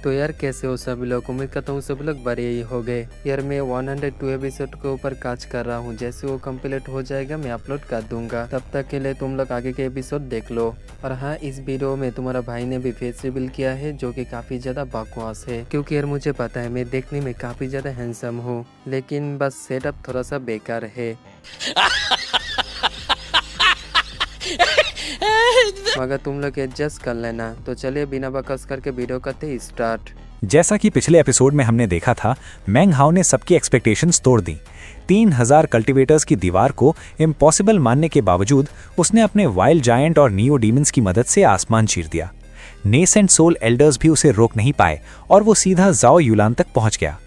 तो यार कैसे हो सभी लोग। उम्मीद करता हूँ सभी लोग बड़े ही हो गए। यार मैं 102 एपिसोड के ऊपर काज कर रहा हूँ। जैसे वो कंप्लीट हो जाएगा मैं अपलोड कर दूंगा। तब तक के लिए तुम लोग आगे के एपिसोड देख लो। और हाँ, इस वीडियो में तुम्हारा भाई ने भी फेस रिवील किया है जो कि काफी ज्यादा बकवास है। क्योंकि यार मुझे पता है मैं देखने में काफी ज्यादा हैंडसम हूँ, लेकिन बस सेटअप थोड़ा सा बेकार है। मगर तुम लोग एडजस्ट कर लेना। तो चलिए बिना बकवास करके वीडियो करते स्टार्ट। जैसा कि पिछले एपिसोड में हमने देखा था, मैंग हाओ ने सबकी एक्सपेक्टेशंस तोड़ दी। 3000 कल्टीवेटर्स की दीवार को इम्पॉसिबल मानने के बावजूद उसने अपने वाइल्ड जायंट और नियो डीमंस की मदद से आसमान चीर दिया। नेसेंट सोल एल्डर्स भी उसे रोक नहीं पाए और वो सीधा जाओ युलान तक पहुंच गया।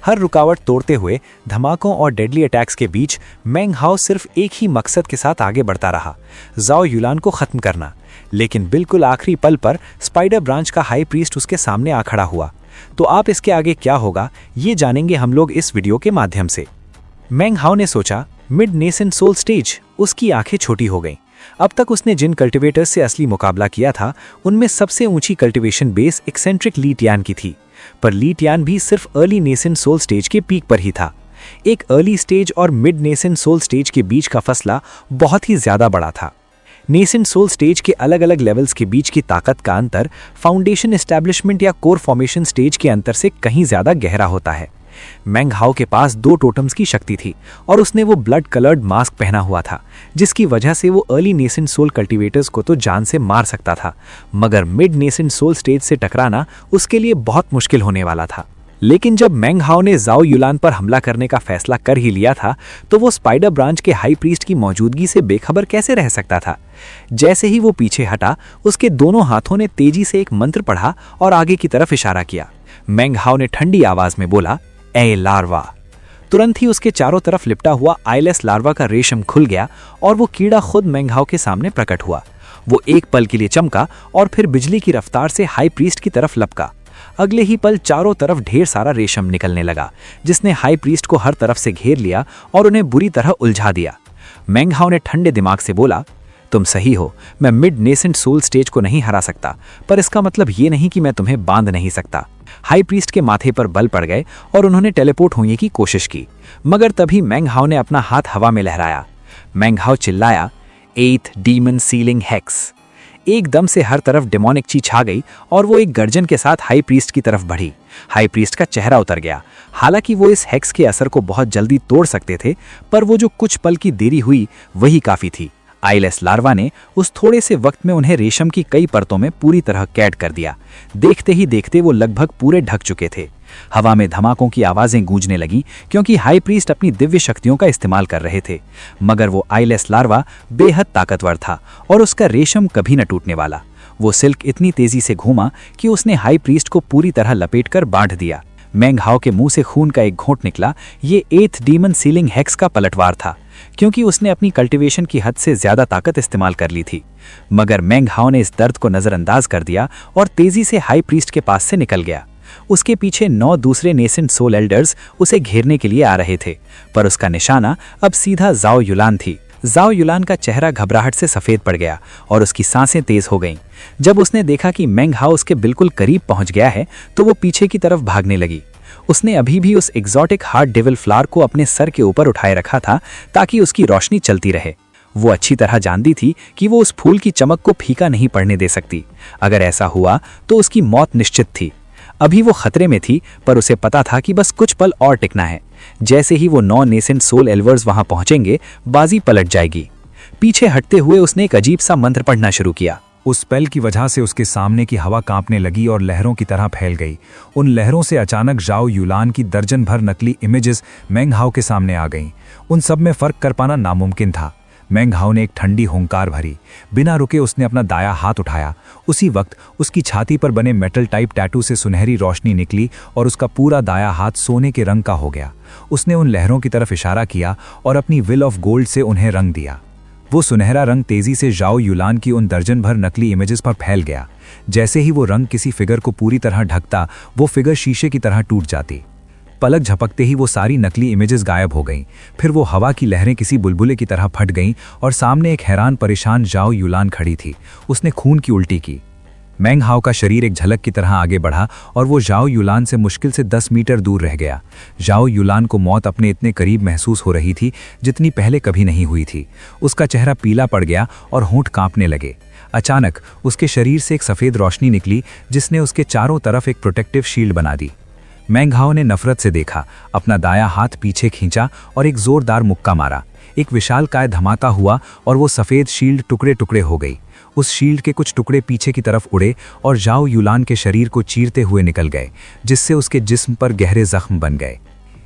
हर रुकावट तोड़ते हुए धमाकों और डेडली अटैक्स के बीच मैंग हाओ सिर्फ एक ही मकसद के साथ आगे बढ़ता रहा, जाओ युलान को खत्म करना। लेकिन बिल्कुल आखिरी पल पर स्पाइडर ब्रांच का हाई प्रीस्ट उसके सामने आ खड़ा हुआ। तो आप इसके आगे क्या होगा ये जानेंगे हम लोग इस वीडियो के माध्यम से। मैंग हाओ ने सोचा, मिड नेसेंट सोल स्टेज। उसकी आंखें छोटी हो गईं। अब तक उसने जिन कल्टीवेटर्स से असली मुकाबला किया था उनमें सबसे ऊंची कल्टीवेशन बेस एक्सेंट्रिक ली टियान की थी, पर ली टियान भी सिर्फ अर्ली नेसेंट सोल स्टेज के पीक पर ही था। एक अर्ली स्टेज और मिड नेसेंट सोल स्टेज के बीच का फसला बहुत ही ज्यादा बड़ा था। नेसेंट सोल स्टेज के अलग अलग लेवल्स के बीच की ताकत का अंतर फाउंडेशन एस्टैब्लिशमेंट या कोर फॉर्मेशन स्टेज के अंतर से कहीं ज्यादा गहरा होता है। मैंग हाओ के पास 2 टोटम्स की शक्ति थी और उसने वो ब्लड कलर्ड मास्क पहना हुआ था, जिसकी वजह से वो अर्ली नेसेंट सोल कल्टीवेटर्स को तो जान से मार सकता था, मगर मिड नेसेंट सोल स्टेज से टकराना उसके लिए बहुत मुश्किल होने वाला था। लेकिन जब मैंग हाओ ने जाओ युलान पर हमला करने का फैसला कर ही लिया था, तो वो स्पाइडर ब्रांच के हाई प्रीस्ट की मौजूदगी से बेखबर कैसे रह सकता था। जैसे ही वो पीछे हटा, उसके दोनों हाथों ने तेजी से एक मंत्र पढ़ा और आगे की तरफ इशारा किया। मैंग हाओ ने ठंडी आवाज में बोला, ए लार्वा। तुरंत ही उसके चारों तरफ लिपटा हुआ आईलेस लार्वा का रेशम खुल गया और वो कीड़ा खुद मैंग हाओ के सामने प्रकट हुआ। वो एक पल के लिए चमका और फिर बिजली की रफ्तार से हाई प्रीस्ट की तरफ लपका। अगले ही पल चारों तरफ ढेर सारा रेशम निकलने लगा, जिसने हाई प्रीस्ट को हर तरफ से घेर लिया और उन्हें बुरी तरह उलझा दिया। मैंग हाओ ने ठंडे दिमाग से बोला, तुम सही हो, मैं मिड नेसेंट सोल स्टेज को नहीं हरा सकता, पर इसका मतलब ये नहीं कि मैं तुम्हें बांध नहीं सकता। हाई प्रीस्ट के माथे पर बल पड़ गए और उन्होंने टेलीपोर्ट होने की कोशिश की, मगर तभी मैंग हाओ ने अपना हाथ हवा में लहराया। मैंग हाओ चिल्लाया, 8th डीमन सीलिंग हेक्स। एकदम से हर तरफ डेमोनिक ची छा गई और वो एक गर्जन के साथ हाई प्रीस्ट की तरफ बढ़ी। हाई प्रीस्ट का चेहरा उतर गया। हालांकि वो इस हेक्स के असर को बहुत जल्दी तोड़ सकते थे, पर वो जो कुछ पल की देरी हुई वही काफी थी। आईलेस लार्वा ने उस थोड़े से वक्त में उन्हें रेशम की कई परतों में पूरी तरह कैद कर दिया। देखते ही देखते वो लगभग पूरे ढक चुके थे। हवा में धमाकों की आवाजें गूंजने लगी क्योंकि हाई प्रीस्ट अपनी दिव्य शक्तियों का इस्तेमाल कर रहे थे, मगर वो आईलेस लार्वा बेहद ताकतवर था और उसका रेशम कभी न टूटने वाला। वो सिल्क इतनी तेजी से घूमा कि उसने हाई प्रीस्ट को पूरी तरह लपेटकर बांध दिया। मैंग हाओ के मुंह से खून का एक घोंट निकला। ये 8th डीमन सीलिंग हेक्स का पलटवार था, क्योंकि उसने अपनी कल्टीवेशन की हद से ज्यादा ताकत इस्तेमाल कर ली थी। मगर मैंग हाओ ने इस दर्द को नजरअंदाज कर दिया और तेजी से हाई प्रीस्ट के पास से निकल गया। उसके पीछे 9 दूसरे नेसेंट सोल एल्डर्स उसे घेरने के लिए आ रहे थे, पर उसका निशाना अब सीधा जाओ युलान थी। जाओ युलान का चेहरा घबराहट से सफेद पड़ गया और उसकी सांसें तेज हो गईं। जब उसने देखा कि मैंग हाओ उसके बिल्कुल करीब पहुंच गया है, तो वो पीछे की तरफ भागने लगी। उसने अभी भी उस एग्जॉटिक हार्ड डेविल फ्लावर को अपने सर के ऊपर उठाए रखा था ताकि उसकी रोशनी चलती रहे। वो अच्छी तरह जानती थी कि वो उस फूल की चमक को फीका नहीं पड़ने दे सकती। अगर ऐसा हुआ तो उसकी मौत निश्चित थी। अभी वो खतरे में थी, पर उसे पता था कि बस कुछ पल और टिकना है। जैसे ही वो 9 नेसेंट सोल एल्वर्स वहां पहुंचेंगे, बाजी पलट जाएगी। पीछे हटते हुए उसने एक अजीब सा मंत्र पढ़ना शुरू किया। उस स्पेल की वजह से उसके सामने की हवा कांपने लगी और लहरों की तरह फैल गई। उन लहरों से अचानक जाओ युलान की दर्जन भर नकली इमेजेस मैंग हाओ के सामने आ गईं। उन सब में फर्क कर पाना नामुमकिन था। मैंग हाओ ने एक ठंडी हुंकार भरी। बिना रुके उसने अपना दाया हाथ उठाया। उसी वक्त उसकी छाती पर बने मेटल टाइप टैटू से सुनहरी रोशनी निकली और उसका पूरा दाया हाथ सोने के रंग का हो गया। उसने उन लहरों की तरफ इशारा किया और अपनी विल ऑफ गोल्ड से उन्हें रंग दिया। वो सुनहरा रंग तेजी से जाओ युलान की उन दर्जन भर नकली इमेजेस पर फैल गया। जैसे ही वो रंग किसी फिगर को पूरी तरह ढकता, वो फिगर शीशे की तरह टूट जाती। पलक झपकते ही वो सारी नकली इमेजेस गायब हो गईं। फिर वो हवा की लहरें किसी बुलबुले की तरह फट गईं और सामने एक हैरान परेशान जाओ युलान खड़ी थी। उसने खून की उल्टी की। मैंग हाओ का शरीर एक झलक की तरह आगे बढ़ा और वो जाओ युलान से मुश्किल से 10 मीटर दूर रह गया। जाओ युलान को मौत अपने इतने करीब महसूस हो रही थी जितनी पहले कभी नहीं हुई थी। उसका चेहरा पीला पड़ गया और होंठ कांपने लगे। अचानक उसके शरीर से एक सफ़ेद रोशनी निकली जिसने उसके चारों तरफ एक प्रोटेक्टिव शील्ड बना दी। मैंग हाओ ने नफरत से देखा, अपना दायां हाथ पीछे खींचा और एक जोरदार मुक्का मारा। एक विशालकाय धमाका हुआ और वो सफ़ेद शील्ड टुकड़े टुकड़े हो गई। उस शील्ड के कुछ टुकड़े पीछे की तरफ उड़े और जाओ युलान के शरीर को चीरते हुए निकल गए, जिससे उसके जिस्म पर गहरे जख्म बन गए।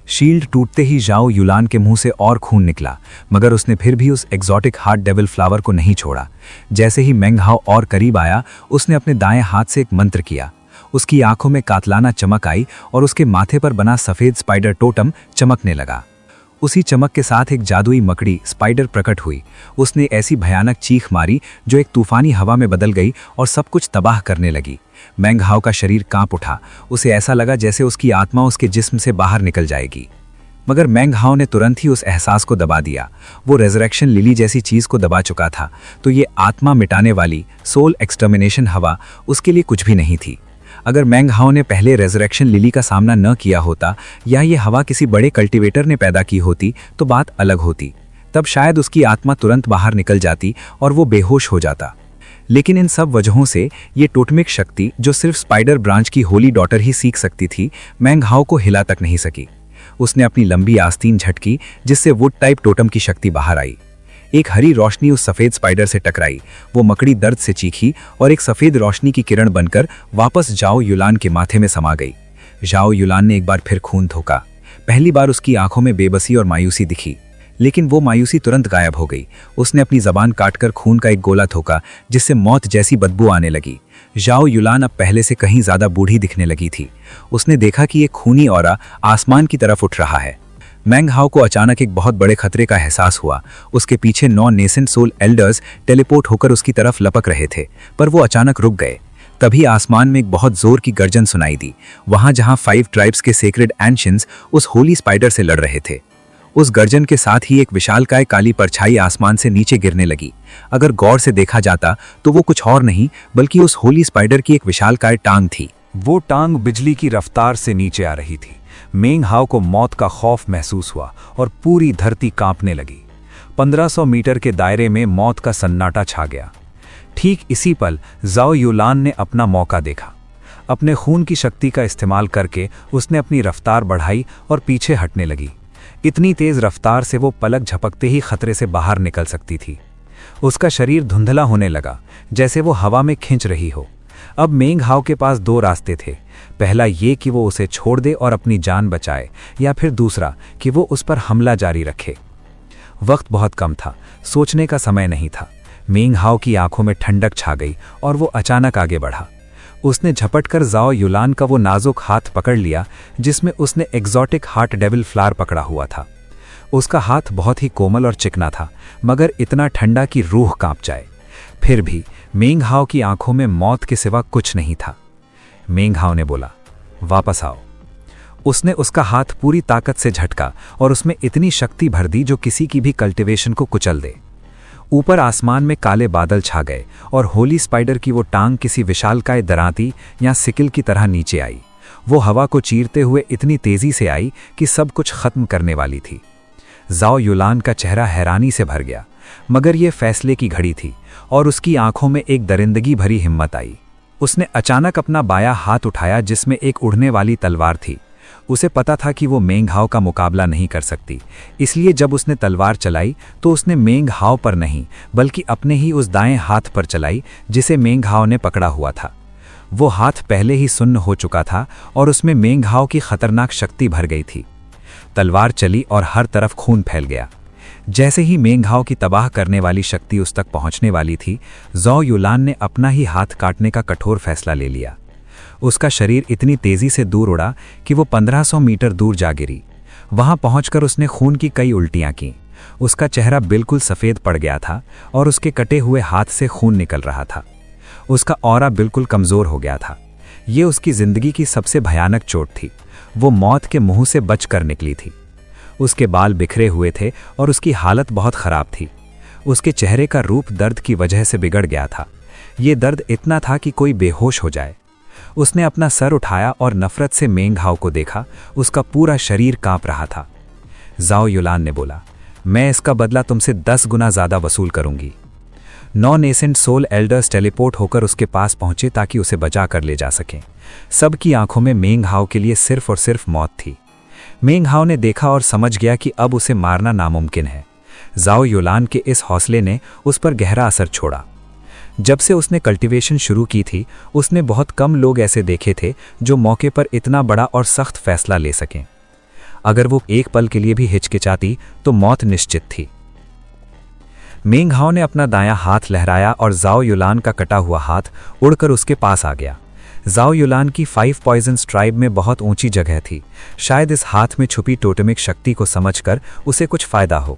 शील्ड टूटते ही जाओ युलान के मुंह से और खून निकला, मगर उसने फिर भी उस एक्सोटिक हार्ट डेविल फ्लावर को नहीं छोड़ा। जैसे ही मैंग हाओ और करीब आया, उसने अपने दाएं हाथ से एक मंत्र किया। उसकी आंखों में कातलाना चमक आई और उसके माथे पर बना सफ़ेद स्पाइडर टोटम चमकने लगा। उसी चमक के साथ एक जादुई मकड़ी स्पाइडर प्रकट हुई। उसने ऐसी भयानक चीख मारी जो एक तूफानी हवा में बदल गई और सब कुछ तबाह करने लगी। मैंग हाओ का शरीर कांप उठा। उसे ऐसा लगा जैसे उसकी आत्मा उसके जिस्म से बाहर निकल जाएगी। मगर मैंग हाओ ने तुरंत ही उस एहसास को दबा दिया। वो रेजरेक्शन लिली जैसी चीज़ को दबा चुका था, तो ये आत्मा मिटाने वाली सोल एक्सटर्मिनेशन हवा उसके लिए कुछ भी नहीं थी। अगर मैंग हाओ ने पहले रेजरेक्शन लिली का सामना न किया होता या ये हवा किसी बड़े कल्टीवेटर ने पैदा की होती तो बात अलग होती। तब शायद उसकी आत्मा तुरंत बाहर निकल जाती और वो बेहोश हो जाता। लेकिन इन सब वजहों से ये टोटमिक शक्ति जो सिर्फ स्पाइडर ब्रांच की होली डॉटर ही सीख सकती थी, मैंग हाओ को हिला तक नहीं सकी। उसने अपनी लंबी आस्तीन झटकी जिससे वुड टाइप टोटम की शक्ति बाहर आई। एक हरी रोशनी उस सफ़ेद स्पाइडर से टकराई। वो मकड़ी दर्द से चीखी और एक सफ़ेद रोशनी की किरण बनकर वापस जाओ युलान के माथे में समा गई। जाओ युलान ने एक बार फिर खून थोका। पहली बार उसकी आंखों में बेबसी और मायूसी दिखी, लेकिन वो मायूसी तुरंत गायब हो गई। उसने अपनी जबान काटकर खून का एक गोला थोका जिससे मौत जैसी बदबू आने लगी। जाओ युलान अब पहले से कहीं ज़्यादा बूढ़ी दिखने लगी थी। उसने देखा कि एक खूनी ऑरा आसमान की तरफ उठ रहा है। मैंग हाओ को अचानक एक बहुत बड़े खतरे का एहसास हुआ। उसके पीछे 9 नेसेंट सोल एल्डर्स टेलीपोर्ट होकर उसकी तरफ लपक रहे थे, पर वो अचानक रुक गए। तभी आसमान में एक बहुत जोर की गर्जन सुनाई दी, वहां जहां 5 ट्राइब्स के सेक्रेड एंशियंस उस होली स्पाइडर से लड़ रहे थे। उस गर्जन के साथ ही एक विशालकाय काली परछाई आसमान से नीचे गिरने लगी। अगर गौर से देखा जाता तो वो कुछ और नहीं बल्कि उस होली स्पाइडर की एक विशालकाय टांग थी। वो टांग बिजली की रफ्तार से नीचे आ रही थी। मैंग हाओ को मौत का खौफ महसूस हुआ और पूरी धरती कांपने लगी। 1500 मीटर के दायरे में मौत का सन्नाटा छा गया। ठीक इसी पल जाओ युलान ने अपना मौका देखा। अपने खून की शक्ति का इस्तेमाल करके उसने अपनी रफ्तार बढ़ाई और पीछे हटने लगी। इतनी तेज रफ्तार से वो पलक झपकते ही खतरे से बाहर निकल सकती थी। उसका शरीर धुंधला होने लगा, जैसे वो हवा में खिंच रही हो। अब मैंग हाओ के पास 2 रास्ते थे। पहला ये कि वो उसे छोड़ दे और अपनी जान बचाए, या फिर दूसरा कि वो उस पर हमला जारी रखे। वक्त बहुत कम था, सोचने का समय नहीं था। मैंग हाओ की आंखों में ठंडक छा गई और वो अचानक आगे बढ़ा। उसने झपटकर जाओ युलान का वो नाजुक हाथ पकड़ लिया जिसमें उसने एक्सोटिक हार्ट डेविल फ्लावर पकड़ा हुआ था। उसका हाथ बहुत ही कोमल और चिकना था, मगर इतना ठंडा कि रूह कांप जाए। फिर भी मैंग हाओ की आंखों में मौत के सिवा कुछ नहीं था। मैंग हाओ ने बोला, वापस आओ। उसने उसका हाथ पूरी ताकत से झटका और उसमें इतनी शक्ति भर दी जो किसी की भी कल्टीवेशन को कुचल दे। ऊपर आसमान में काले बादल छा गए और होली स्पाइडर की वो टांग किसी विशालकाय दरांती या सिकिल की तरह नीचे आई। वो हवा को चीरते हुए इतनी तेजी से आई कि सब कुछ खत्म करने वाली थी। जाओ युलान का चेहरा हैरानी से भर गया, मगर ये फैसले की घड़ी थी और उसकी आंखों में एक दरिंदगी भरी हिम्मत आई। उसने अचानक अपना बायां हाथ उठाया जिसमें एक उड़ने वाली तलवार थी। उसे पता था कि वो मैंग हाओ का मुकाबला नहीं कर सकती, इसलिए जब उसने तलवार चलाई तो उसने मैंग हाओ पर नहीं बल्कि अपने ही उस दाएं हाथ पर चलाई जिसे मैंग हाओ ने पकड़ा हुआ था। वो हाथ पहले ही सुन्न हो चुका था और उसमें मैंग हाओ की खतरनाक शक्ति भर गई थी। तलवार चली और हर तरफ खून फैल गया। जैसे ही मैंग हाओ की तबाह करने वाली शक्ति उस तक पहुंचने वाली थी, जाओ युलान ने अपना ही हाथ काटने का कठोर फैसला ले लिया। उसका शरीर इतनी तेजी से दूर उड़ा कि वो 1500 मीटर दूर जा गिरी। वहां पहुंचकर उसने खून की कई उल्टियां की। उसका चेहरा बिल्कुल सफ़ेद पड़ गया था और उसके कटे हुए हाथ से खून निकल रहा था। उसका ऑरा बिल्कुल कमज़ोर हो गया था। ये उसकी ज़िंदगी की सबसे भयानक चोट थी। वो मौत के मुंह से बचकर निकली थी। उसके बाल बिखरे हुए थे और उसकी हालत बहुत ख़राब थी। उसके चेहरे का रूप दर्द की वजह से बिगड़ गया था। ये दर्द इतना था कि कोई बेहोश हो जाए। उसने अपना सर उठाया और नफरत से मेंग हाओ को देखा। उसका पूरा शरीर कांप रहा था। जाओ युलान ने बोला, मैं इसका बदला तुमसे 10 गुना ज्यादा वसूल करूंगी। 9 नेसेंट सोल एल्डर्स टेलीपोर्ट होकर उसके पास पहुंचे ताकि उसे बचा कर ले जा सकें। सबकी आंखों में मेंग हाओ के लिए सिर्फ और सिर्फ मौत थी। मेंग हाओ ने देखा और समझ गया कि अब उसे मारना नामुमकिन है। जाओ युलान के इस हौसले ने उस पर गहरा असर छोड़ा। जब से उसने कल्टीवेशन शुरू की थी, उसने बहुत कम लोग ऐसे देखे थे जो मौके पर इतना बड़ा और सख्त फैसला ले सकें। अगर वो एक पल के लिए भी हिचकिचाती तो मौत निश्चित थी। मेंग हाओ ने अपना दायां हाथ लहराया और जाओ युलान का कटा हुआ हाथ उड़कर उसके पास आ गया। जाओ युलान की 5 पॉइजन्स ट्राइब में बहुत ऊंची जगह थी। शायद इस हाथ में छुपी टोटेमिक शक्ति को समझकर उसे कुछ फायदा हो।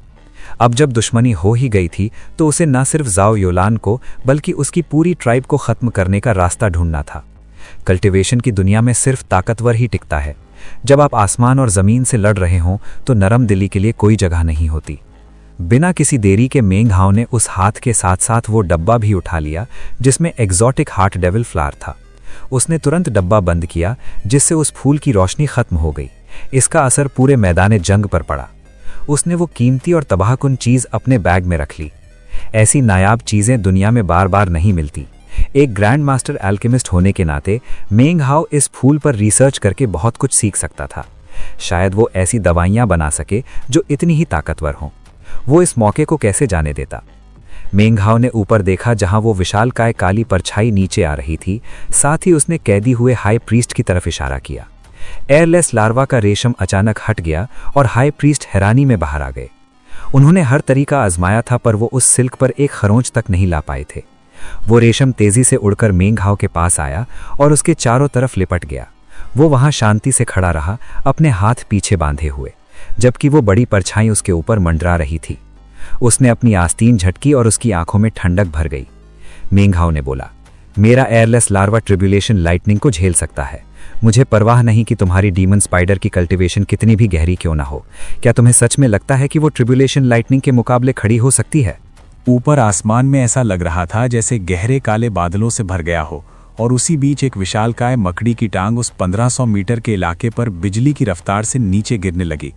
अब जब दुश्मनी हो ही गई थी तो उसे न सिर्फ जाओ युलान को बल्कि उसकी पूरी ट्राइब को खत्म करने का रास्ता ढूंढना था। कल्टीवेशन की दुनिया में सिर्फ ताकतवर ही टिकता है। जब आप आसमान और जमीन से लड़ रहे हों तो नरम दिली के लिए कोई जगह नहीं होती। बिना किसी देरी के मेंग हाओ ने उस हाथ के साथ साथ वो डब्बा भी उठा लिया जिसमें एग्जॉटिक हार्ट डेविल फ्लावर था। उसने तुरंत डब्बा बंद किया जिससे उस फूल की रोशनी खत्म हो गई। इसका असर पूरे मैदान जंग पर पड़ा। उसने वो कीमती और तबाहकुन चीज अपने बैग में रख ली। ऐसी नायाब चीजें दुनिया में बार बार नहीं मिलती। एक ग्रैंड मास्टर एल्केमिस्ट होने के नाते मेंग हाओ इस फूल पर रिसर्च करके बहुत कुछ सीख सकता था। शायद वो ऐसी दवाइयां बना सके जो इतनी ही ताकतवर हों। वो इस मौके को कैसे जाने देता। मेंग हाओ ने ऊपर देखा जहां वो विशालकाय काली परछाई नीचे आ रही थी। साथ ही उसने कैदी हुए हाई प्रीस्ट की तरफ इशारा किया। एयरलेस लार्वा का रेशम अचानक हट गया और हाई प्रीस्ट हैरानी में बाहर आ गए। उन्होंने हर तरीका आजमाया था पर वो उस सिल्क पर एक खरोंच तक नहीं ला पाए थे। वो रेशम तेजी से उड़कर मेंग हाओ के पास आया और उसके चारों तरफ लिपट गया। वो वहां शांति से खड़ा रहा, अपने हाथ पीछे बांधे हुए, जबकि वो बड़ी परछाई उसके ऊपर मंडरा रही थी। उसने अपनी आस्तीन झटकी और उसकी आंखों में ठंडक भर गई। मेंग हाओ ने बोला, मेरा एयरलेस लार्वा ट्रिब्यूलेशन लाइटनिंग को झेल सकता है। मुझे परवाह नहीं कि तुम्हारी डीमन स्पाइडर की कल्टीवेशन कितनी भी गहरी क्यों ना हो। क्या तुम्हें सच में लगता है कि वो ट्रिब्यूलेशन लाइटनिंग के मुकाबले खड़ी हो सकती है? ऊपर आसमान में ऐसा लग रहा था जैसे गहरे काले बादलों से भर गया हो और उसी बीच एक विशालकाय मकड़ी की टांग उस 1500 मीटर के इलाके पर बिजली की रफ्तार से नीचे गिरने लगी।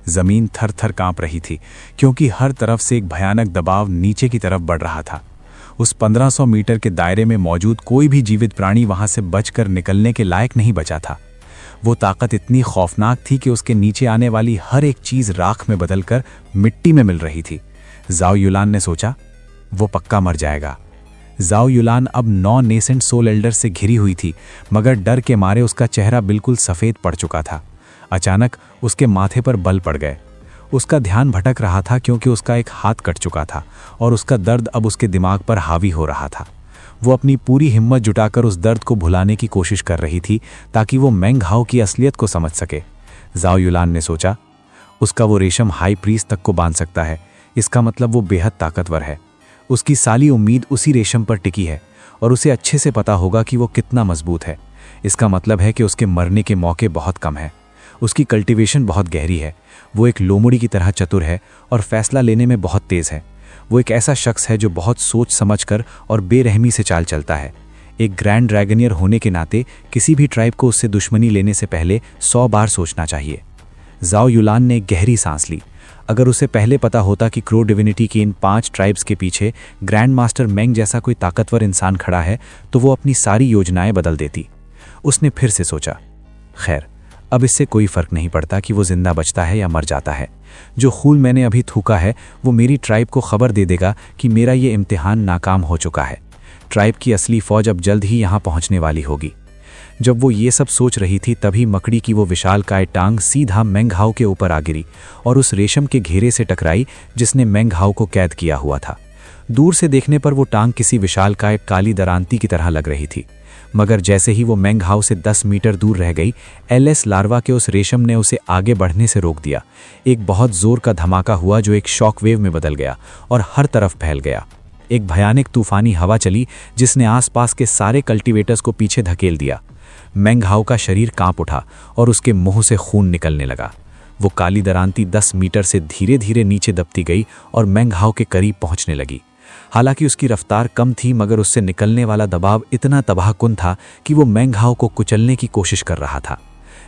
जमीन थर थर कांप रही थी क्योंकि हर तरफ से एक भयानक दबाव नीचे की तरफ बढ़ रहा था। उस 1500 मीटर के दायरे में मौजूद कोई भी जीवित प्राणी वहां से बचकर निकलने के लायक नहीं बचा था। वो ताकत इतनी खौफनाक थी कि उसके नीचे आने वाली हर एक चीज राख में बदलकर मिट्टी में मिल रही थी। जाओ युलान ने सोचा, वो पक्का मर जाएगा। जाओ युलान अब 9 नेसेंट सोल एल्डर से घिरी हुई थी, मगर डर के मारे उसका चेहरा बिल्कुल सफेद पड़ चुका था। अचानक उसके माथे पर बल पड़ गए। उसका ध्यान भटक रहा था क्योंकि उसका एक हाथ कट चुका था और उसका दर्द अब उसके दिमाग पर हावी हो रहा था। वो अपनी पूरी हिम्मत जुटाकर उस दर्द को भुलाने की कोशिश कर रही थी ताकि वो मेंग हाओ की असलियत को समझ सके। जाओ युलान ने सोचा, उसका वो रेशम हाई प्रीस्ट तक को बांध सकता है। इसका मतलब वो बेहद ताकतवर है। उसकी सारी उम्मीद उसी रेशम पर टिकी है और उसे अच्छे से पता होगा कि वो कितना मजबूत है। इसका मतलब है कि उसके मरने के मौके बहुत कम हैं। उसकी कल्टीवेशन बहुत गहरी है। वो एक लोमड़ी की तरह चतुर है और फैसला लेने में बहुत तेज है। वो एक ऐसा शख्स है जो बहुत सोच समझकर और बेरहमी से चाल चलता है। एक ग्रैंड ड्रैगनियर होने के नाते किसी भी ट्राइब को उससे दुश्मनी लेने से पहले 100 बार सोचना चाहिए। जाओ युलान ने गहरी सांस ली। अगर उसे पहले पता होता कि क्रो डिविनिटी की इन 5 ट्राइब्स के पीछे ग्रैंड मास्टर मेंग जैसा कोई ताकतवर इंसान खड़ा है तो वो अपनी सारी योजनाएं बदल देती। उसने फिर से सोचा, खैर अब इससे कोई फर्क नहीं पड़ता कि वो जिंदा बचता है या मर जाता है। जो खून मैंने अभी थूका है वो मेरी ट्राइब को खबर दे देगा कि मेरा ये इम्तिहान नाकाम हो चुका है। ट्राइब की असली फौज अब जल्द ही यहाँ पहुँचने वाली होगी। जब वो ये सब सोच रही थी तभी मकड़ी की वो विशालकाय टांग सीधा मेंग हाओ के ऊपर आ गिरी और उस रेशम के घेरे से टकराई जिसने मेंग हाओ को कैद किया हुआ था। दूर से देखने पर वो टांग किसी विशालकाय काली दरांती की तरह लग रही थी, मगर जैसे ही वो मेंग हाओ से 10 मीटर दूर रह गई, एलएस लार्वा के उस रेशम ने उसे आगे बढ़ने से रोक दिया। एक बहुत जोर का धमाका हुआ जो एक शॉक वेव में बदल गया और हर तरफ फैल गया। एक भयानक तूफानी हवा चली जिसने आसपास के सारे कल्टीवेटर्स को पीछे धकेल दिया। मेंग हाओ का शरीर कांप उठा और उसके मुंह से खून निकलने लगा। वो काली दरांती 10 मीटर से धीरे धीरे नीचे दबती गई और मेंग हाओ के करीब पहुंचने लगी। हालांकि उसकी रफ्तार कम थी, मगर उससे निकलने वाला दबाव इतना तबाहकुन था कि वो मेंग हाओ को कुचलने की कोशिश कर रहा था।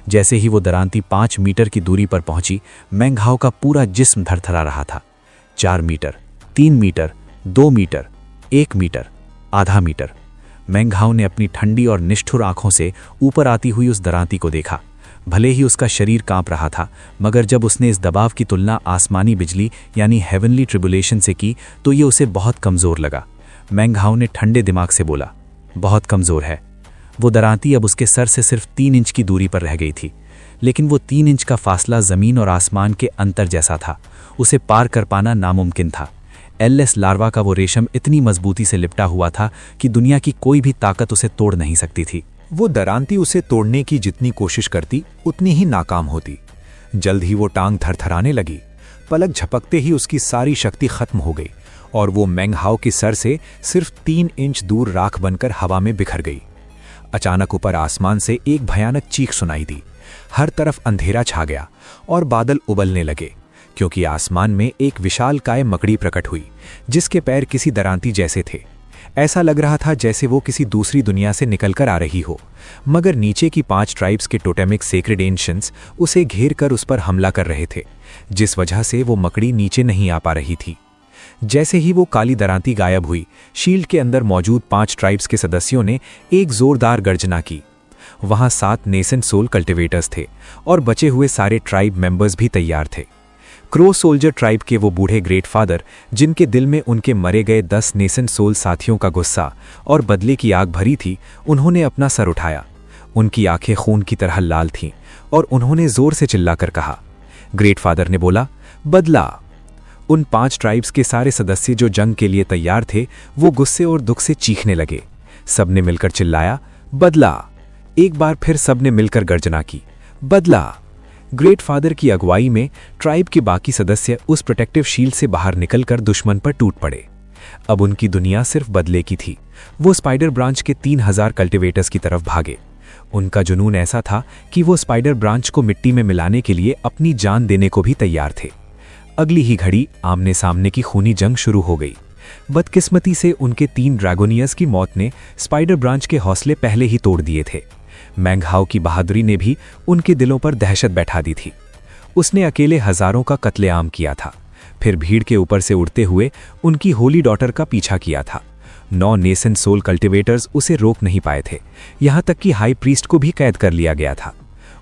जैसे ही वो दरांती 5 मीटर की दूरी पर पहुंची, मेंग हाओ का पूरा जिस्म थरथरा रहा था। 4 मीटर, 3 मीटर, 2 मीटर, 1 मीटर, आधा मीटर। मेंग हाओ ने अपनी ठंडी और निष्ठुर आंखों से ऊपर आती हुई उस दरांती को देखा। भले ही उसका शरीर कांप रहा था, मगर जब उसने इस दबाव की तुलना आसमानी बिजली यानी हेवनली ट्रिबुलेशन से की तो ये उसे बहुत कमज़ोर लगा। मेंग हाओ ने ठंडे दिमाग से बोला, बहुत कमज़ोर है। वो दरांती अब उसके सर से सिर्फ 3 इंच की दूरी पर रह गई थी, लेकिन वो 3 इंच का फासला ज़मीन और आसमान के अंतर जैसा था। उसे पार कर पाना नामुमकिन था। एलएस लार्वा का वो रेशम इतनी मजबूती से लिपटा हुआ था कि दुनिया की कोई भी ताकत उसे तोड़ नहीं सकती थी। वो दरांती उसे तोड़ने की जितनी कोशिश करती उतनी ही नाकाम होती। जल्द ही वो टांग थरथराने लगी। पलक झपकते ही उसकी सारी शक्ति खत्म हो गई और वो मेंग हाओ के सर से सिर्फ 3 इंच दूर राख बनकर हवा में बिखर गई। अचानक ऊपर आसमान से एक भयानक चीख सुनाई दी। हर तरफ अंधेरा छा गया और बादल उबलने लगे, क्योंकि आसमान में एक विशालकाय मकड़ी प्रकट हुई जिसके पैर किसी दरांती जैसे थे। ऐसा लग रहा था जैसे वो किसी दूसरी दुनिया से निकलकर आ रही हो, मगर नीचे की 5 ट्राइब्स के टोटेमिक सेक्रेड एंशियंट्स उसे घेर कर उस पर हमला कर रहे थे, जिस वजह से वो मकड़ी नीचे नहीं आ पा रही थी। जैसे ही वो काली दरांती गायब हुई, शील्ड के अंदर मौजूद 5 ट्राइब्स के सदस्यों ने एक जोरदार गर्जना की। वहां 7 नेसेंट सोल कल्टिवेटर्स थे और बचे हुए सारे ट्राइब मेंबर्स भी तैयार थे। क्रो सोल्जर ट्राइब के वो बूढ़े ग्रेट फादर, जिनके दिल में उनके मरे गए 10 नेसेंट सोल साथियों का गुस्सा और बदले की आग भरी थी, उन्होंने अपना सर उठाया। उनकी आंखें खून की तरह लाल थीं और उन्होंने जोर से चिल्लाकर कहा। ग्रेट फादर ने बोला, बदला। उन 5 ट्राइब्स के सारे सदस्य जो जंग के लिए तैयार थे, वो गुस्से और दुख से चीखने लगे। सबने मिलकर चिल्लाया, बदला। एक बार फिर सबने मिलकर गर्जना की, बदला। ग्रेट फादर की अगुवाई में ट्राइब के बाकी सदस्य उस प्रोटेक्टिव शील्ड से बाहर निकलकर दुश्मन पर टूट पड़े। अब उनकी दुनिया सिर्फ बदले की थी। वो स्पाइडर ब्रांच के 3000 कल्टिवेटर्स की तरफ भागे। उनका जुनून ऐसा था कि वो स्पाइडर ब्रांच को मिट्टी में मिलाने के लिए अपनी जान देने को भी तैयार थे। अगली ही घड़ी आमने सामने की खूनी जंग शुरू हो गई। बदकिस्मती से उनके 3 ड्रैगोनियर्स की मौत ने स्पाइडर ब्रांच के हौसले पहले ही तोड़ दिए थे। मेंग हाओ की बहादुरी ने भी उनके दिलों पर दहशत बैठा दी थी। उसने अकेले हजारों का कत्लेआम किया था, फिर भीड़ के ऊपर से उड़ते हुए उनकी होली डॉटर का पीछा किया था। 9 नेसेंट सोल कल्टिवेटर्स उसे रोक नहीं पाए थे, यहां तक कि हाई प्रीस्ट को भी कैद कर लिया गया था।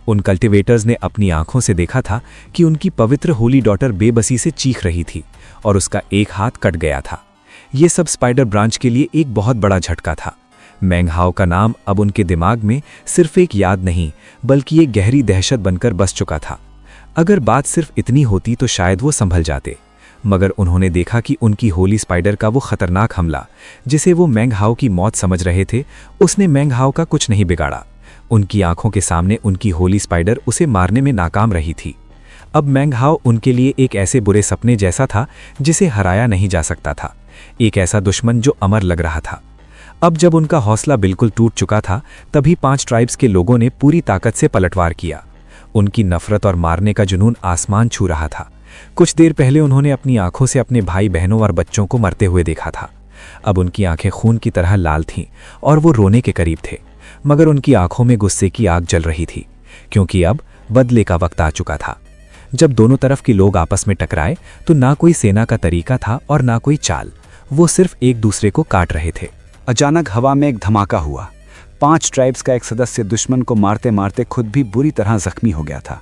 उन कल्टिवेटर्स ने अपनी आंखों से देखा था कि उनकी पवित्र होली डॉटर बेबसी से चीख रही थी और उसका एक हाथ कट गया था। ये सब स्पाइडर ब्रांच के लिए एक बहुत बड़ा झटका था। मेंग हाओ का नाम अब उनके दिमाग में सिर्फ एक याद नहीं, बल्कि एक गहरी दहशत बनकर बस चुका था। अगर बात सिर्फ इतनी होती तो शायद वो संभल जाते, मगर उन्होंने देखा कि उनकी होली स्पाइडर का वो खतरनाक हमला, जिसे वो मेंग हाओ की मौत समझ रहे थे, उसने मेंग हाओ का कुछ नहीं बिगाड़ा। उनकी आंखों के सामने उनकी होली स्पाइडर उसे मारने में नाकाम रही थी। अब मेंग हाओ उनके लिए एक ऐसे बुरे सपने जैसा था जिसे हराया नहीं जा सकता था, एक ऐसा दुश्मन जो अमर लग रहा था। अब जब उनका हौसला बिल्कुल टूट चुका था, तभी 5 ट्राइब्स के लोगों ने पूरी ताकत से पलटवार किया। उनकी नफरत और मारने का जुनून आसमान छू रहा था। कुछ देर पहले उन्होंने अपनी आंखों से अपने भाई बहनों और बच्चों को मरते हुए देखा था। अब उनकी आंखें खून की तरह लाल थीं और वो रोने के करीब थे, मगर उनकी आंखों में गुस्से की आग जल रही थी, क्योंकि अब बदले का वक्त आ चुका था। जब दोनों तरफ के लोग आपस में टकराए तो ना कोई सेना का तरीका था और ना कोई चाल, वो सिर्फ एक दूसरे को काट रहे थे। अचानक हवा में एक धमाका हुआ। 5 ट्राइब्स का एक सदस्य दुश्मन को मारते मारते खुद भी बुरी तरह जख्मी हो गया था।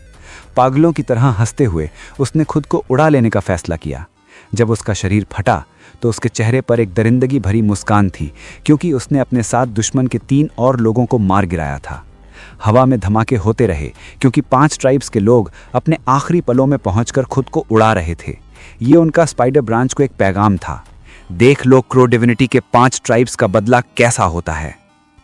पागलों की तरह हंसते हुए उसने खुद को उड़ा लेने का फैसला किया। जब उसका शरीर फटा तो उसके चेहरे पर एक दरिंदगी भरी मुस्कान थी, क्योंकि उसने अपने साथ दुश्मन के 3 और लोगों को मार गिराया था। हवा में धमाके होते रहे, क्योंकि 5 ट्राइब्स के लोग अपने आखिरी पलों में पहुंचकर खुद को उड़ा रहे थे। ये उनका स्पाइडर ब्रांच को एक पैगाम था, देख लो क्रो डिविनिटी के 5 ट्राइब्स का बदला कैसा होता है।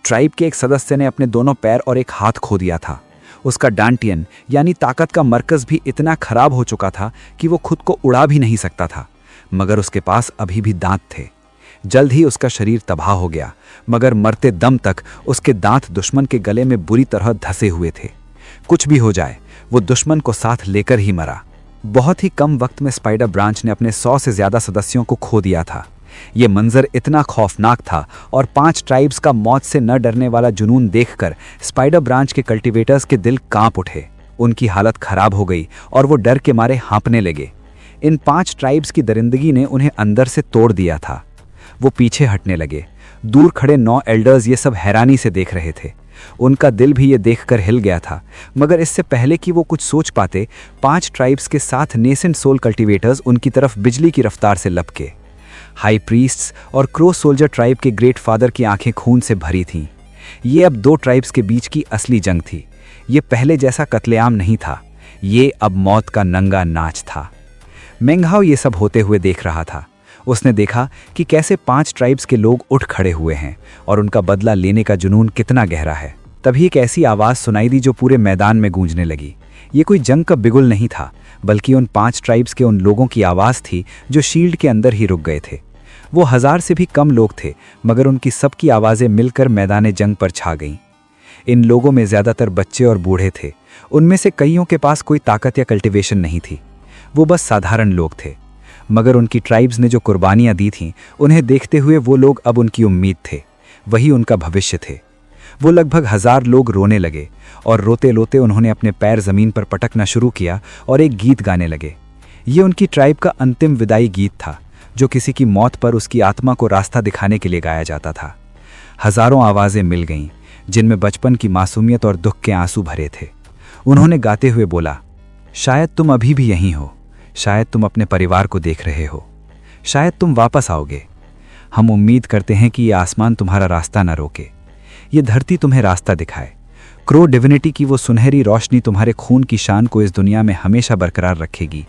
ट्राइब के एक सदस्य ने अपने दोनों पैर और एक हाथ खो दिया था। उसका डांटियन यानी ताकत का मरकज भी इतना खराब हो चुका था कि वो खुद को उड़ा भी नहीं सकता था, मगर उसके पास अभी भी दांत थे। जल्द ही उसका शरीर तबाह हो गया, मगर मरते दम तक उसके दांत दुश्मन के गले में बुरी तरह धसे हुए थे। कुछ भी हो जाए, वो दुश्मन को साथ लेकर ही मरा। बहुत ही कम वक्त में स्पाइडर ब्रांच ने अपने 100 से ज्यादा सदस्यों को खो दिया था। ये मंजर इतना खौफनाक था और 5 ट्राइब्स का मौत से न डरने वाला जुनून देखकर स्पाइडर ब्रांच के कल्टीवेटर्स के दिल कांप उठे। उनकी हालत खराब हो गई और वो डर के मारे हाँपने लगे। इन 5 ट्राइब्स की दरिंदगी ने उन्हें अंदर से तोड़ दिया था। वो पीछे हटने लगे। दूर खड़े 9 एल्डर्स ये सब हैरानी से देख रहे थे। उनका दिल भी ये देखकर हिल गया था, मगर इससे पहले कि वो कुछ सोच पाते, 5 ट्राइब्स के साथ नेसेंट सोल कल्टीवेटर्स उनकी तरफ बिजली की रफ्तार से लपके। हाई प्रीस्ट्स और क्रो सोल्जर ट्राइब के ग्रेट फादर की आंखें खून से भरी थीं। ये अब 2 ट्राइब्स के बीच की असली जंग थी। ये पहले जैसा कत्लेआम नहीं था, ये अब मौत का नंगा नाच था। मेंगहाओ ये सब होते हुए देख रहा था। उसने देखा कि कैसे 5 ट्राइब्स के लोग उठ खड़े हुए हैं और उनका बदला लेने का जुनून कितना गहरा है। तभी एक ऐसी आवाज़ सुनाई दी जो पूरे मैदान में गूंजने लगी। ये कोई जंग का बिगुल नहीं था, बल्कि उन 5 ट्राइब्स के उन लोगों की आवाज़ थी जो शील्ड के अंदर ही रुक गए थे। वो 1000 से भी कम लोग थे, मगर उनकी सबकी आवाज़ें मिलकर मैदान जंग पर छा गईं। इन लोगों में ज़्यादातर बच्चे और बूढ़े थे। उनमें से कईयों के पास कोई ताकत या कल्टीवेशन नहीं थी। वो बस साधारण लोग थे, मगर उनकी ट्राइब्स ने जो कुर्बानियां दी थीं, उन्हें देखते हुए वो लोग अब उनकी उम्मीद थे। वही उनका भविष्य थे। वो लगभग 1000 लोग रोने लगे और रोते रोते उन्होंने अपने पैर ज़मीन पर पटकना शुरू किया और एक गीत गाने लगे। ये उनकी ट्राइब का अंतिम विदाई गीत था, जो किसी की मौत पर उसकी आत्मा को रास्ता दिखाने के लिए गाया जाता था। हज़ारों आवाज़ें मिल गईं, जिनमें बचपन की मासूमियत और दुख के आंसू भरे थे। उन्होंने गाते हुए बोला, शायद तुम अभी भी यहीं हो, शायद तुम अपने परिवार को देख रहे हो, शायद तुम वापस आओगे। हम उम्मीद करते हैं कि ये आसमान तुम्हारा रास्ता न रोके, ये धरती तुम्हें रास्ता दिखाए। क्रो डिविनिटी की वो सुनहरी रोशनी तुम्हारे खून की शान को इस दुनिया में हमेशा बरकरार रखेगी।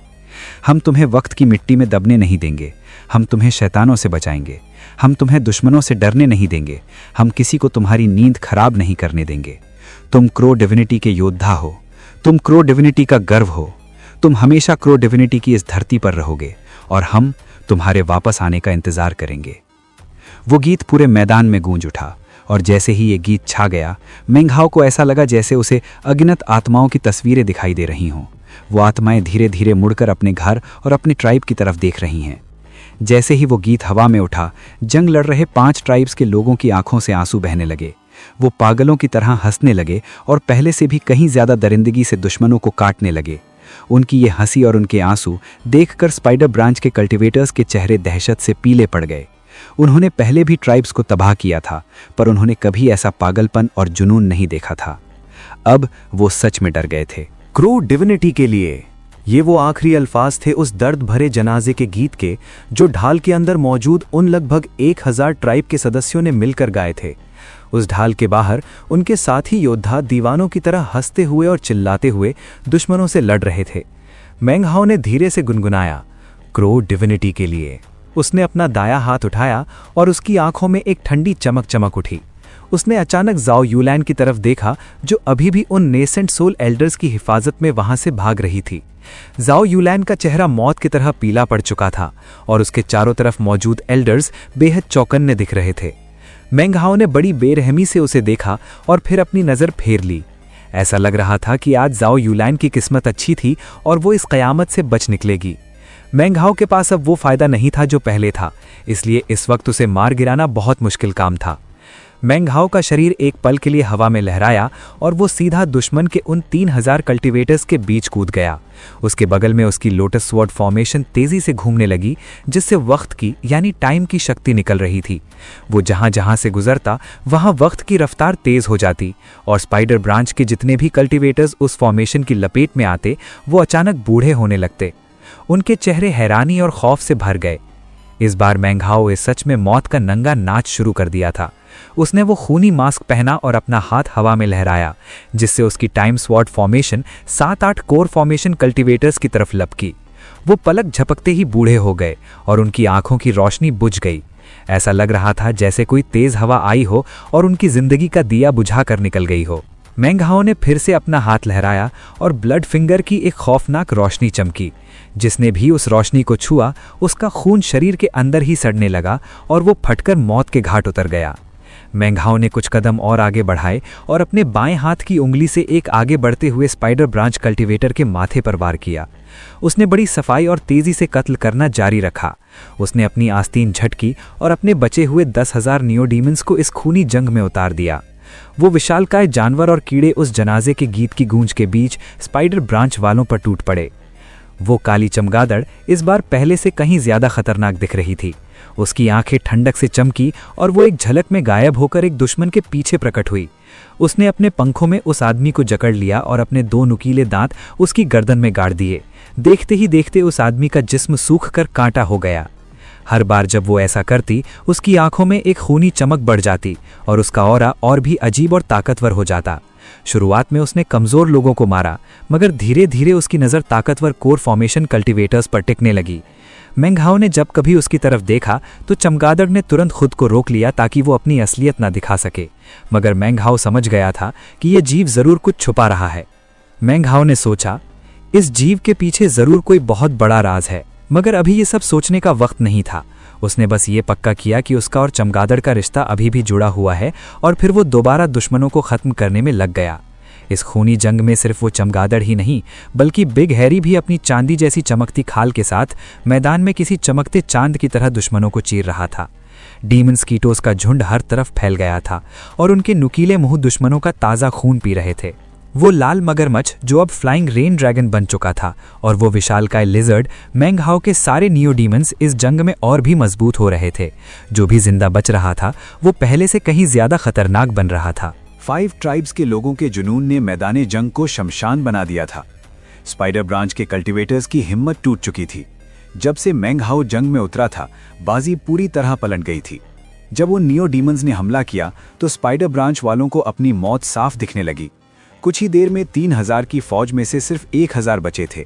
हम तुम्हें वक्त की मिट्टी में दबने नहीं देंगे। हम तुम्हें शैतानों से बचाएंगे। हम तुम्हें दुश्मनों से डरने नहीं देंगे। हम किसी को तुम्हारी नींद खराब नहीं करने देंगे। तुम क्रो डिविनिटी के योद्धा हो। तुम क्रो डिविनिटी का गर्व हो। तुम हमेशा क्रो डिविनिटी की इस धरती पर रहोगे और हम तुम्हारे वापस आने का इंतजार करेंगे। वो गीत पूरे मैदान में गूंज उठा और जैसे ही ये गीत छा गया, मेंगहाओ को ऐसा लगा जैसे उसे अगिनत आत्माओं की तस्वीरें दिखाई दे रही हों। वो आत्माएं धीरे धीरे मुड़कर अपने घर और अपनी ट्राइब की तरफ देख रही हैं। जैसे ही वो गीत हवा में उठा, जंग लड़ रहे 5 ट्राइब्स के लोगों की आंखों से आंसू बहने लगे। वो पागलों की तरह हंसने लगे और पहले से भी कहीं ज्यादा दरिंदगी से दुश्मनों को काटने लगे। उनकी ये हंसी और उनके आंसू देखकर स्पाइडर ब्रांच के कल्टीवेटर्स के चेहरे दहशत से पीले पड़ गए। उन्होंने पहले भी ट्राइब्स को तबाह किया था, पर उन्होंने कभी ऐसा पागलपन और जुनून नहीं देखा था। अब वो सच में डर गए थे। क्रो डिविनिटी के लिए ये वो आखिरी अल्फाज थे उस दर्द भरे जनाजे के गीत के, जो ढाल के अंदर मौजूद उन लगभग 1000 ट्राइब के सदस्यों ने मिलकर गाए थे। उस ढाल के बाहर उनके साथी योद्धा दीवानों की तरह हंसते हुए और चिल्लाते हुए दुश्मनों से लड़ रहे थे। मेंगहाओ ने धीरे से गुनगुनाया, क्रो डिविनिटी के लिए। उसने अपना दायां हाथ उठाया और उसकी आंखों में एक ठंडी चमक चमक उठी। उसने अचानक जाओ यूलैन की तरफ देखा, जो अभी भी उन नेसेंट सोल एल्डर्स की हिफाजत में वहां से भाग रही थी। जाओ यूलैन का चेहरा मौत की तरह पीला पड़ चुका था और उसके चारों तरफ मौजूद एल्डर्स बेहद चौकन्ने दिख रहे थे। मेंगहाओ ने बड़ी बेरहमी से उसे देखा और फिर अपनी नज़र फेर ली। ऐसा लग रहा था कि आज जाओ यूलैन की किस्मत अच्छी थी और वो इस क़यामत से बच निकलेगी। मेंगहाओ के पास अब वो फायदा नहीं था जो पहले था, इसलिए इस वक्त उसे मार गिराना बहुत मुश्किल काम था। मेंगहाओ का शरीर एक पल के लिए हवा में लहराया और वो सीधा दुश्मन के उन 3000 कल्टीवेटर्स के बीच कूद गया। उसके बगल में उसकी लोटस स्वॉर्ड फॉर्मेशन तेजी से घूमने लगी, जिससे वक्त की यानी टाइम की शक्ति निकल रही थी। वो जहां जहां से गुजरता वहां वक्त की रफ्तार तेज हो जाती और स्पाइडर ब्रांच के जितने भी कल्टीवेटर्स उस फॉर्मेशन की लपेट में आते, वो अचानक बूढ़े होने लगते। उनके चेहरे हैरानी और खौफ से भर गए। इस बार मेंगहाओ ने सच में मौत का नंगा नाच शुरू कर दिया था। उसने वो खूनी मास्क पहना और अपना हाथ हवा में लहराया, जिससे उसकी time sword formation 7-8 core formation cultivators की तरफ लपकी। वो पलक झपकते ही बूढ़े हो गए और उनकी आंखों की रोशनी बुझ गई। ऐसा लग रहा था जैसे कोई तेज हवा आई हो और उनकी जिंदगी का दिया बुझा कर निकल गई हो। मेंगहाओ ने फिर से अपना हाथ लहराया और ब्लड फिंगर की एक खौफनाक रोशनी चमकी। जिसने भी उस रोशनी को छुआ, उसका खून शरीर के अंदर ही सड़ने लगा और वो फटकर मौत के घाट उतर गया। मेंघाओ ने कुछ कदम और आगे बढ़ाए और अपने बाएं हाथ की उंगली से एक आगे बढ़ते हुए स्पाइडर ब्रांच कल्टीवेटर के माथे पर वार किया। उसने बड़ी सफाई और तेजी से कत्ल करना जारी रखा। उसने अपनी आस्तीन झटकी और अपने बचे हुए 10,000 नियोडीमंस को इस खूनी जंग में उतार दिया। वो विशालकाय जानवर और कीड़े उस जनाजे के गीत की गूंज के बीच स्पाइडर ब्रांच वालों पर टूट पड़े। वो काली चमगादड़ इस बार पहले से कहीं ज्यादा खतरनाक दिख रही थी। उसकी आंखें ठंडक से चमकी और वो एक झलक में गायब होकर एक दुश्मन के पीछे प्रकट हुई। उसने अपने पंखों में उस आदमी को जकड़ लिया और अपने 2 नुकीले दांत उसकी गर्दन में गाड़ दिए। देखते ही देखते उस आदमी का जिस्म सूख कर कांटा हो गया। हर बार जब वो ऐसा करती, उसकी आंखों में एक खूनी चमक बढ़ जाती और उसका ऑरा और भी अजीब और ताकतवर हो जाता। शुरुआत में उसने कमजोर लोगों को मारा, मगर धीरे धीरे उसकी नज़र ताकतवर कोर फॉर्मेशन कल्टीवेटर्स पर टिकने लगी। मेंघाओ ने जब कभी उसकी तरफ देखा तो चमगादड़ ने तुरंत खुद को रोक लिया ताकि वो अपनी असलियत न दिखा सके, मगर मेंघाओ समझ गया था कि यह जीव जरूर कुछ छुपा रहा है। मेंघाओ ने सोचा, इस जीव के पीछे जरूर कोई बहुत बड़ा राज है, मगर अभी ये सब सोचने का वक्त नहीं था। उसने बस ये पक्का किया कि उसका और चमगादड़ का रिश्ता अभी भी जुड़ा हुआ है और फिर वो दोबारा दुश्मनों को खत्म करने में लग गया। इस खूनी जंग में सिर्फ वो चमगादड़ ही नहीं, बल्कि बिग हैरी भी अपनी चांदी जैसी चमकती खाल के साथ मैदान में किसी चमकते चांद की तरह दुश्मनों को चीर रहा था। डीमन स्कीटोस का झुंड हर तरफ फैल गया था और उनके नुकीले मुंह दुश्मनों का ताज़ा खून पी रहे थे। वो लाल मगरमच्छ जो अब फ्लाइंग रेन ड्रैगन बन चुका था, और वो विशालकाय लिजर्ड मेंघाओ के सारे नियोडीमंस इस जंग में और भी मजबूत हो रहे थे। जो भी जिंदा बच रहा था वो पहले से कहीं ज्यादा खतरनाक बन रहा था। 5 ट्राइब्स के लोगों के जुनून ने मैदाने जंग को शमशान बना दिया था। स्पाइडर ब्रांच के कल्टीवेटर्स की हिम्मत टूट चुकी थी। जब से मेंघाओ जंग में उतरा था, बाजी पूरी तरह पलट गई थी। जब उन नियोडीमंस ने हमला किया तो स्पाइडर ब्रांच वालों को अपनी मौत साफ दिखने लगी। कुछ ही देर में 3000 की फौज में से सिर्फ 1000 बचे थे।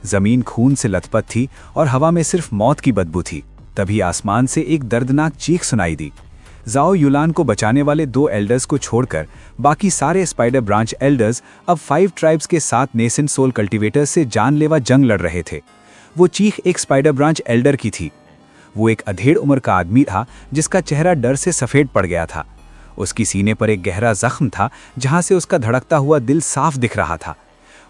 जमीन खून से लथपथ थी और हवा में सिर्फ मौत की बदबू थी। तभी आसमान से एक दर्दनाक चीख सुनाई दी। जाओ युलान को बचाने वाले 2 एल्डर्स को छोड़कर बाकी सारे स्पाइडर ब्रांच एल्डर्स अब 5 ट्राइब्स के 7 नेसेंट सोल कल्टीवेटर्स से जानलेवा जंग लड़ रहे थे। वो चीख एक स्पाइडर ब्रांच एल्डर की थी। वो एक अधेड़ उम्र का आदमी था जिसका चेहरा डर से सफेद पड़ गया था। उसकी सीने पर एक गहरा जख्म था जहां से उसका धड़कता हुआ दिल साफ दिख रहा था।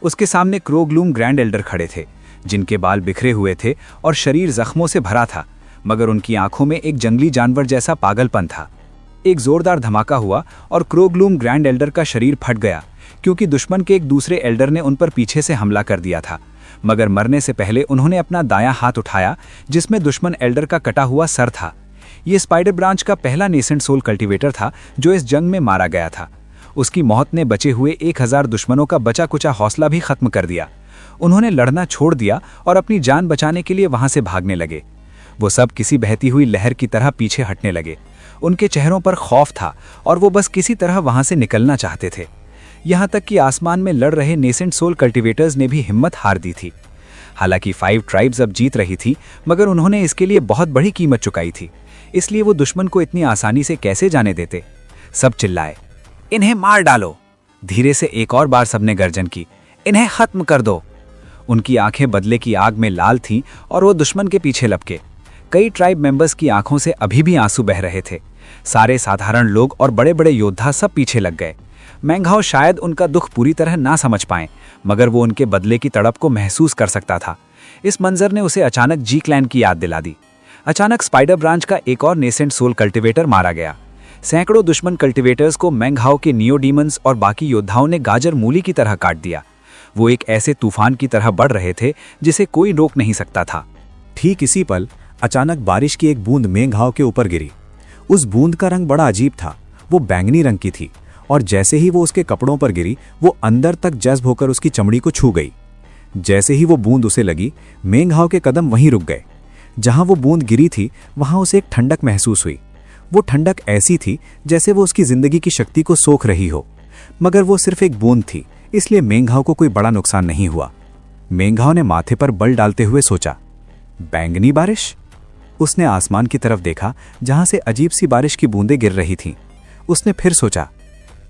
उसके सामने क्रोग्लूम ग्रैंड एल्डर खड़े थे, जिनके बाल बिखरे हुए थे और शरीर जख्मों से भरा था, मगर उनकी आंखों में एक जंगली जानवर जैसा पागलपन था। एक जोरदार धमाका हुआ और क्रोग्लूम ग्रैंड एल्डर का शरीर फट गया, क्योंकि दुश्मन के एक दूसरे एल्डर ने उन पर पीछे से हमला कर दिया था। मगर मरने से पहले उन्होंने अपना दायां हाथ उठाया, जिसमें दुश्मन एल्डर का कटा हुआ सर था। ये स्पाइडर ब्रांच का पहला नेसेंट सोल कल्टीवेटर था जो इस जंग में मारा गया था। उसकी मौत ने बचे हुए 1000 दुश्मनों का बचा कुचा हौसला भी खत्म कर दिया। उन्होंने लड़ना छोड़ दिया और अपनी जान बचाने के लिए वहां से भागने लगे। वो सब किसी बहती हुई लहर की तरह पीछे हटने लगे। उनके चेहरों पर खौफ था और वो बस किसी तरह वहां से निकलना चाहते थे। यहां तक कि आसमान में लड़ रहे नेसेंट सोल कल्टीवेटर्स ने भी हिम्मत हार दी थी। हालांकि 5 ट्राइब्स अब जीत रही थी, मगर उन्होंने इसके लिए बहुत बड़ी कीमत चुकाई थी। इसलिए वो दुश्मन को इतनी आसानी से कैसे जाने देते। सब चिल्लाए, इन्हें मार डालो। धीरे से एक और बार सबने गर्जन की, इन्हें खत्म कर दो। उनकी आंखें बदले की आग में लाल थीं और वो दुश्मन के पीछे लपके। कई ट्राइब मेंबर्स की आंखों से अभी भी आंसू बह रहे थे। सारे साधारण लोग और बड़े बड़े योद्धा सब पीछे लग गए। मेंघाओ शायद उनका दुख पूरी तरह ना समझ पाए, मगर वो उनके बदले की तड़प को महसूस कर सकता था। इस मंजर ने उसे अचानक जी क्लैन की याद दिला दी। अचानक स्पाइडर ब्रांच का एक और नेसेंट सोल कल्टीवेटर मारा गया। सैकड़ों दुश्मन कल्टीवेटर्स को मेंघाओ के नियोडीमंस और बाकी योद्धाओं ने गाजर मूली की तरह काट दिया। वो एक ऐसे तूफान की तरह बढ़ रहे थे जिसे कोई रोक नहीं सकता था। ठीक इसी पल अचानक बारिश की एक बूंद मेंघाओ के ऊपर गिरी। उस बूंद का रंग बड़ा अजीब था। वो बैंगनी रंग की थी और जैसे ही वो उसके कपड़ों पर गिरी, वो अंदर तक जज्ब होकर उसकी चमड़ी को छू गई। जैसे ही वो बूंद उसे लगी, मेंघाओ के कदम वहीं रुक गए। जहां वो बूंद गिरी थी वहां उसे एक ठंडक महसूस हुई। वो ठंडक ऐसी थी जैसे वो उसकी जिंदगी की शक्ति को सोख रही हो, मगर वो सिर्फ एक बूंद थी, इसलिए मेंघाओ को कोई बड़ा नुकसान नहीं हुआ। मेंघाओ ने माथे पर बल डालते हुए सोचा, बैंगनी बारिश। उसने आसमान की तरफ देखा जहां से अजीब सी बारिश की बूंदें गिर रही थीं। उसने फिर सोचा,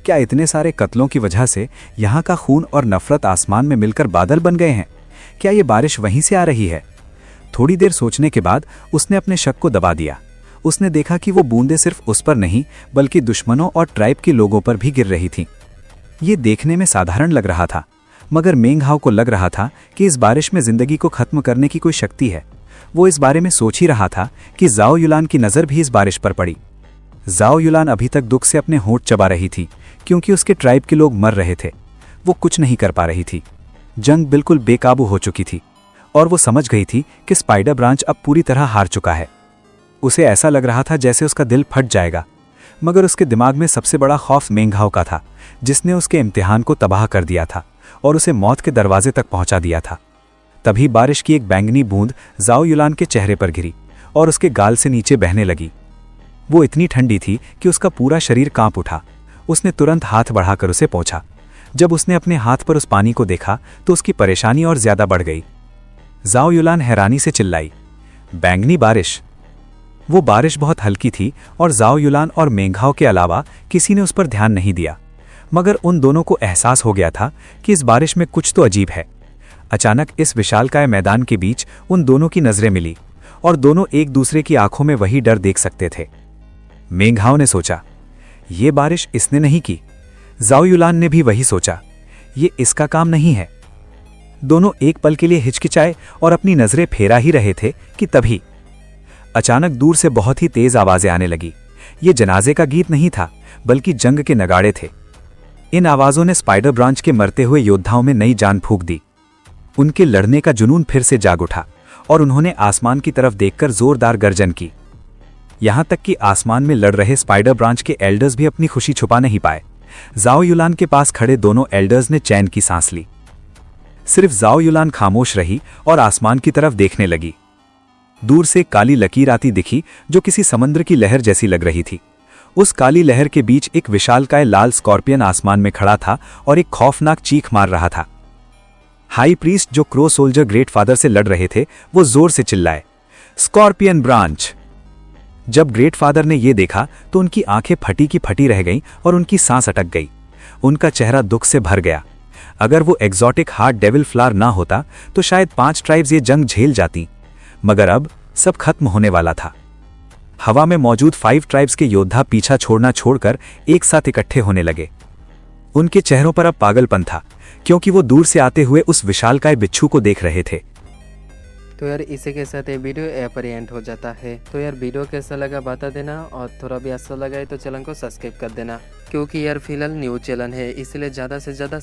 क्या इतने सारे कत्लों की वजह से यहाँ का खून और नफरत आसमान में मिलकर बादल बन गए हैं? क्या ये बारिश वहीं से आ रही है? थोड़ी देर सोचने के बाद उसने अपने शक को दबा दिया। उसने देखा कि वो बूंदें सिर्फ उस पर नहीं बल्कि दुश्मनों और ट्राइब के लोगों पर भी गिर रही थीं। ये देखने में साधारण लग रहा था, मगर मेंग हाओ को लग रहा था कि इस बारिश में जिंदगी को खत्म करने की कोई शक्ति है। वो इस बारे में सोच ही रहा था कि जाओ युलान की नज़र भी इस बारिश पर पड़ी। जाओ युलान अभी तक दुख से अपने होंठ चबा रही थी क्योंकि उसके ट्राइब के लोग मर रहे थे। वो कुछ नहीं कर पा रही थी। जंग बिल्कुल बेकाबू हो चुकी थी और वो समझ गई थी कि स्पाइडर ब्रांच अब पूरी तरह हार चुका है। उसे ऐसा लग रहा था जैसे उसका दिल फट जाएगा, मगर उसके दिमाग में सबसे बड़ा खौफ मेंग हाओ का था, जिसने उसके इम्तिहान को तबाह कर दिया था और उसे मौत के दरवाजे तक पहुंचा दिया था। तभी बारिश की एक बैंगनी बूंद जाओ युलान के चेहरे पर गिरी और उसके गाल से नीचे बहने लगी। वो इतनी ठंडी थी कि उसका पूरा शरीर कांप उठा। उसने तुरंत हाथ बढ़ाकर उसे पोंछा। जब उसने अपने हाथ पर उस पानी को देखा तो उसकी परेशानी और ज्यादा बढ़ गई। जाओ युलान हैरानी से चिल्लाई, बैंगनी बारिश! वो बारिश बहुत हल्की थी और जाओ युलान और मेंग हाओ के अलावा किसी ने उस पर ध्यान नहीं दिया, मगर उन दोनों को एहसास हो गया था कि इस बारिश में कुछ तो अजीब है। अचानक इस विशालकाय मैदान के बीच उन दोनों की नजरें मिली और दोनों एक दूसरे की आंखों में वही डर देख सकते थे। मेंग हाओ ने सोचा, ये बारिश इसने नहीं की। जाओ युलान ने भी वही सोचा, ये इसका काम नहीं है। दोनों एक पल के लिए हिचकिचाए और अपनी नजरें फेरा ही रहे थे कि तभी अचानक दूर से बहुत ही तेज आवाजें आने लगी। ये जनाजे का गीत नहीं था, बल्कि जंग के नगाड़े थे। इन आवाजों ने स्पाइडर ब्रांच के मरते हुए योद्धाओं में नई जान फूंक दी। उनके लड़ने का जुनून फिर से जाग उठा और उन्होंने आसमान की तरफ देखकर जोरदार गर्जन की। यहां तक कि आसमान में लड़ रहे स्पाइडर ब्रांच के एल्डर्स भी अपनी खुशी छुपा नहीं पाए। जाओ युलान के पास खड़े दोनों एल्डर्स ने चैन की सांस ली। सिर्फ जाओ युलान खामोश रही और आसमान की तरफ देखने लगी। दूर से काली लकीर आती दिखी जो किसी समुद्र की लहर जैसी लग रही थी। उस काली लहर के बीच एक विशालकाय लाल स्कॉर्पियन आसमान में खड़ा था और एक खौफनाक चीख मार रहा था। हाई प्रीस्ट जो क्रो सोल्जर ग्रेट फादर से लड़ रहे थे, वो जोर से चिल्लाए, स्कॉर्पियन ब्रांच! जब ग्रेट फादर ने यह देखा तो उनकी आंखें फटी की फटी रह गईं और उनकी सांस अटक गई। उनका चेहरा दुख से भर गया। अगर वो एग्जॉटिक हार्ट डेविल फ्लावर ना होता तो शायद 5 ट्राइब्स ये जंग झेल जाती, मगर अब सब खत्म होने वाला था। हवा में मौजूद 5 ट्राइब्स के योद्धा पीछा छोड़ना छोड़कर एक साथ इकट्ठे होने लगे। उनके चेहरों पर अब पागलपन था, क्योंकि वो दूर से आते हुए उस विशालकाय बिच्छू को देख रहे थे। तो यार इसी के साथ ये वीडियो यहाँ पर एंड हो जाता है। तो यार वीडियो कैसा लगा बता देना, और थोड़ा भी अच्छा लगा है तो चैनल को सब्सक्राइब कर देना, क्योंकि यार फिलहाल न्यू चैनल है, इसलिए ज़्यादा से ज़्यादा